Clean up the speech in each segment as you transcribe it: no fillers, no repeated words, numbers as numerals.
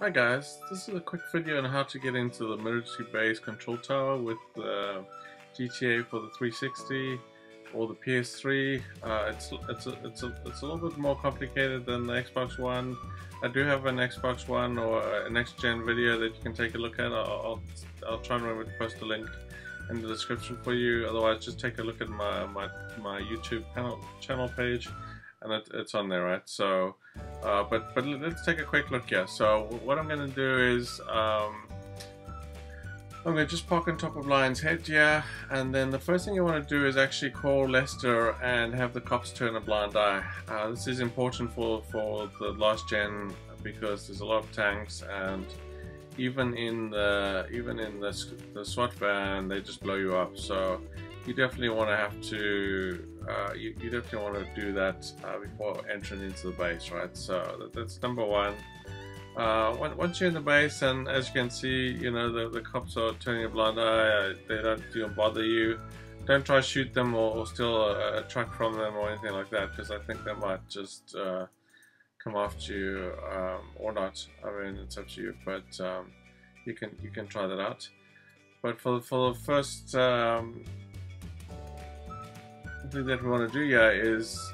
Hi guys, this is a quick video on how to get into the military base control tower with GTA for the 360 or the PS3. It's a little bit more complicated than the Xbox One. I do have an Xbox One or a next gen video that you can take a look at. I'll try and remember to post a link in the description for you. Otherwise, just take a look at my YouTube channel page, and it's on there, right? So. But let's take a quick look here. So what I'm going to do is I'm going to just park on top of Lion's Head here, and then the first thing you want to do is actually call Lester and have the cops turn a blind eye. This is important for the last gen because there's a lot of tanks, and even in the SWAT van they just blow you up. So you definitely want to have to you definitely want to do that before entering into the base, right? So that's number one. Once you're in the base, and as you can see, you know, the cops are turning a blind eye. They don't even bother you. Don't try to shoot them or steal a truck from them or anything like that, because I think they might just come after you or not. I mean, it's up to you, but you can try that out. But for the first thing that we want to do here is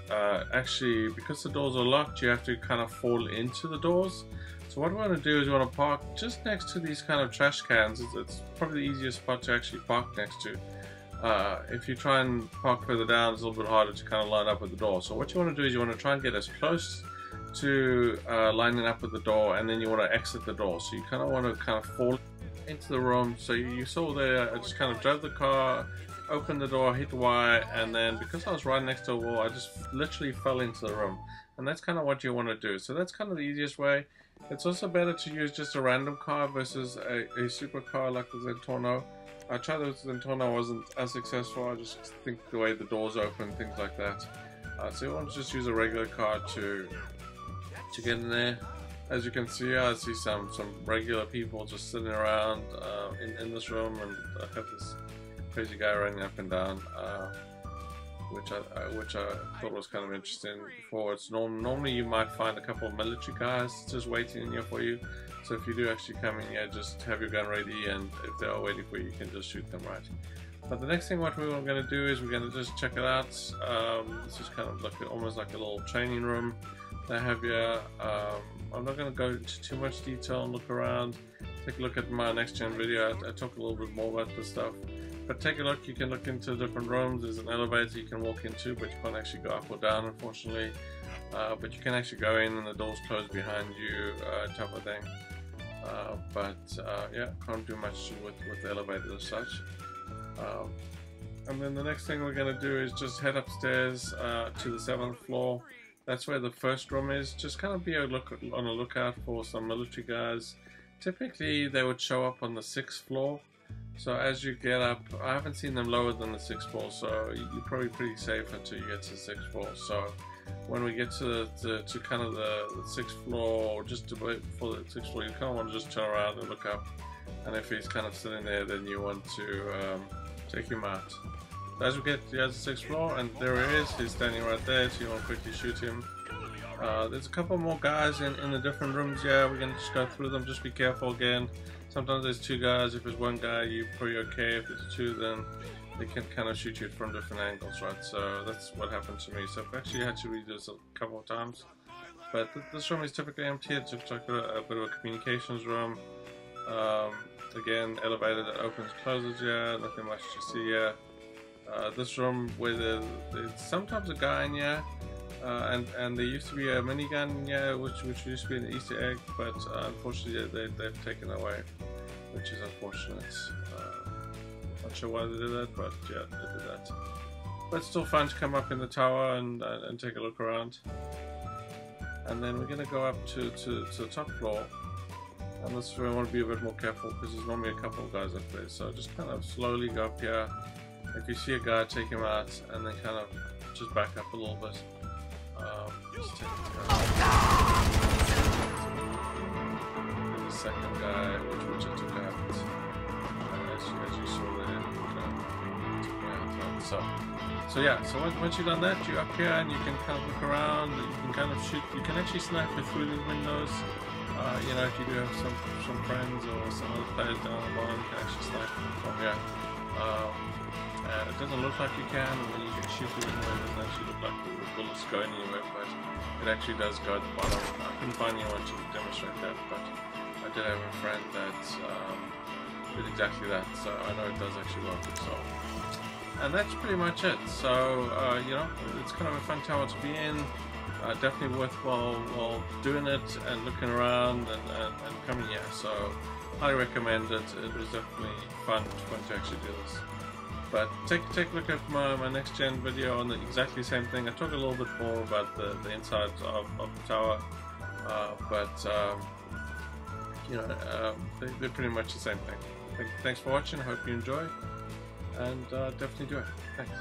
actually, because the doors are locked, you have to kind of fall into the doors. So what we want to do is we want to park just next to these kind of trash cans. It's probably the easiest spot to actually park next to. If you try and park further down, it's a little bit harder to kind of line up with the door. So what you want to do is you want to try and get as close to lining up with the door, and then you want to exit the door. So you kind of want to kind of fall into the room. So you saw there, I just kind of drove the car, opened the door, hit Y, and then because I was right next to a wall, I just literally fell into the room. And that's kind of what you want to do. So that's kind of the easiest way. It's also better to use just a random car versus a supercar like the Zentorno. I tried the Zentorno, wasn't as successful. I just think the way the doors open, things like that. So you want to just use a regular car to get in there. As you can see, I see some regular people just sitting around in this room, and I have this crazy guy running up and down, which I thought was kind of interesting. Before, it's normally you might find a couple of military guys just waiting in here for you. So if you do actually come in here, just have your gun ready, and if they are waiting for you, you can just shoot them, right? But the next thing what we're going to do is we're going to just check it out. This is kind of like almost like a little training room they have here. I'm not going to go into too much detail and look around. Take a look at my next gen video. I talk a little bit more about this stuff. But take a look, you can look into different rooms. There's an elevator you can walk into, but you can't actually go up or down, unfortunately. But you can actually go in and the doors close behind you, type of thing. Yeah, can't do much with the elevator as such. And then the next thing we're going to do is just head upstairs to the 7th floor. That's where the first room is. Just kind of be on a lookout for some military guys. Typically they would show up on the 6th floor. So as you get up, I haven't seen them lower than the 6th floor, so you're probably pretty safe until you get to the 6th floor. So when we get to kind of the 6th floor, or just before the 6th floor, you kind of want to just turn around and look up. And if he's kind of sitting there, then you want to take him out. So as we get to the 6th floor, and there he is, he's standing right there, so you want to quickly shoot him. There's a couple more guys in the different rooms here. We're going to just go through them. Just be careful again. Sometimes there's two guys. If there's one guy, you're probably okay. If there's two, then they can kind of shoot you from different angles, right? So that's what happened to me. So I've actually had to read this a couple of times. But this room is typically empty. It's just like a bit of a communications room. Again, elevator that opens, closes here. Nothing much to see here. This room where there's sometimes a guy in here. And there used to be a minigun in here, which used to be an Easter egg, but unfortunately they've taken away, which is unfortunate. Not sure why they did that, but yeah, they did that. But it's still fun to come up in the tower and take a look around. And then we're going to go up to the top floor, and this is where I want to be a bit more careful because there's normally a couple of guys up there. So just kind of slowly go up here. If you see a guy, take him out, and then kind of just back up a little bit. Just take this guy. And the second guy, which I took out, as you saw there, took me out. So yeah, so once you've done that, you're up here and you can kind of look around. You can kind of shoot. You can actually snipe through these windows. you know, if you do have some friends or some other players down the line, you can actually snipe from here. It doesn't look like you can, and when you get shoot it anyway, it doesn't actually look like the bullets go anywhere, but it actually does go at the bottom. I couldn't find anyone to demonstrate that, but I did have a friend that did exactly that, so I know it does actually work. So, and that's pretty much it. So, you know, it's kind of a fun tower to be in. Definitely worthwhile doing it and looking around and coming here. So, highly recommend it. It was definitely fun to actually do this. But take a look at my next gen video on the exactly same thing. I talk a little bit more about the inside of the tower, but you know, they're pretty much the same thing. Thanks for watching. I hope you enjoy, and definitely do it. Thanks.